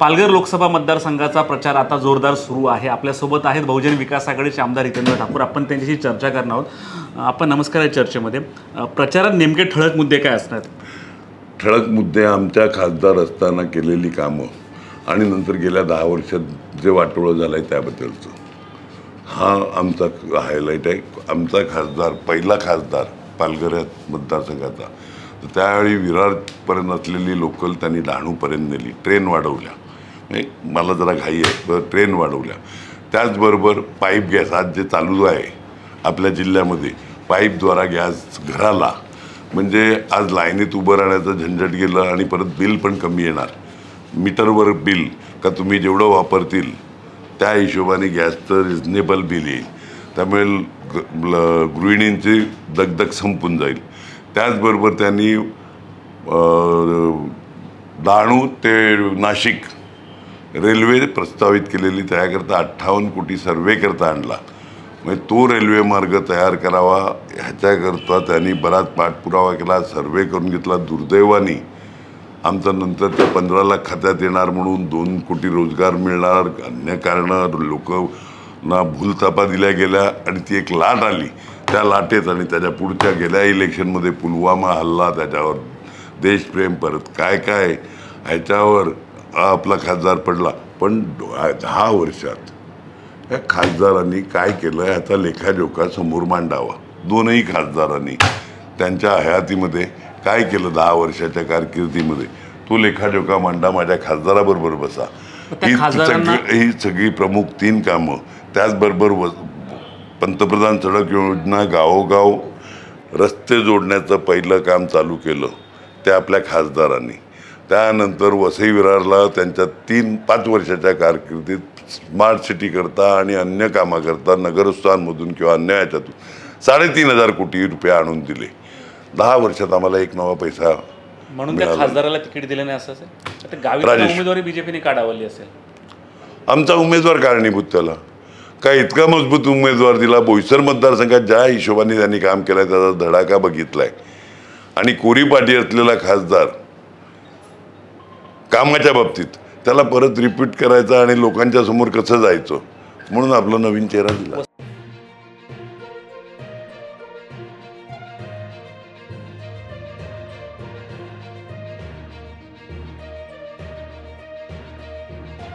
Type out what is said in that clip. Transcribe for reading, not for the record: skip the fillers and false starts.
पालघर लोकसभा मतदारसंघाचा प्रचार आता जोरदार सुरू आहे। आपल्यासोबत आहेत बहुजन विकास आघाडीचे आमदार हितेंद्र ठाकूर। आपण त्यांच्याशी चर्चा करणार आहोत। आपण नमस्कार। या चर्चेमध्ये प्रचारात नेमके ठळक मुद्दे काय असतात? ठळक मुद्दे आमच्या खासदार असताना केलेली कामं आणि नंतर गेल्या 10 वर्षात जे वाटोळं झालं आहे त्याबद्दलचं हा आमचा हायलाईट आहे। आमचा खासदार पहिला खासदार पालघर मतदारसंघाचा, तर त्यावेळी विरारपर्यंत असलेली लोकल त्यांनी डहाणूपर्यंत नेली, ट्रेन वाढवल्या। मला जरा घाई आहे, ट्रेन वाढवल्या। त्याचबरोबर पाईप गॅस आज जे चालू आहे आपल्या जिल्ह्यामध्ये, पाईपद्वारा गॅस घराला, म्हणजे आज लाईनीत उभं राहण्याचं झंझट गेलं आणि परत बिल पण कमी येणार। मीटरवर बिल का तुम्ही जेवढं वापरतील त्या हिशोबाने गॅसचं रिजनेबल बिल येईल, त्यामुळे गृहिणींची दगदग संपून जाईल। त्याचबरोबर त्यांनी डहाणू ते नाशिक रेल्वे प्रस्तावित केलेली, त्याकरता 58 कोटी सर्वे करता आणला। म्हणजे तो रेल्वे मार्ग तयार करावा ह्याच्याकरता त्यांनी बराच पाठपुरावा केला, सर्वे करून घेतला। दुर्दैवाने आमचा नंतरच्या 15 लाख खात्यात येणार म्हणून 2 कोटी रोजगार मिळणार, अन्य कारणं लोकांना भूलथापा दिल्या गेल्या आणि ती एक लाट आली। त्या लाटेत आणि त्याच्या पुढच्या गेल्या इलेक्शनमध्ये पुलवामा हल्ला, त्याच्यावर देशप्रेम, परत काय काय ह्याच्यावर आपला खासदार पडला। पण 10 वर्षात या खासदारांनी काय केलं याचा लेखाजोखा समोर मांडावा। दोनही खासदारांनी त्यांच्या हयातीमध्ये काय केलं 10 वर्षाच्या कारकिर्दीमध्ये, तो लेखाजोखा मांडा। माझ्या खासदाराबरोबर बसा। ही सगळी प्रमुख 3 कामं, त्याचबरोबर पंतप्रधान सडक योजना, गावोगाव रस्ते जोडण्याचं पहिलं काम चालू केलं ते आपल्या खासदारांनी। त्यानंतर वसई विरारला त्यांच्या 3-5 वर्षाच्या कारकिर्दीत स्मार्ट सिटी करता आणि अन्य कामाकरता नगरस्थानमधून किंवा अन्य ह्याच्यातून 3,500 कोटी रुपये आणून दिले। 10 वर्षात आम्हाला एक नवा पैसा म्हणून त्या खासदाराला तिकीट दिलं नाही असं असेल तर गावी उमेदवारी बीजेपीने काढावली असेल। आमचा उमेदवार कारणीभूत, त्याला काय इतका मजबूत उमेदवार दिला। बोईसर मतदारसंघात ज्या हिशोबाने त्यांनी काम केलं त्याचा धडाका बघितलाय। आणि कोरीपाटी असलेला खासदार कामाच्या बाबतीत त्याला परत रिपीट करायचा आणि लोकांच्या समोर कसं जायचं म्हणून आपला नवीन चेहरा दिला।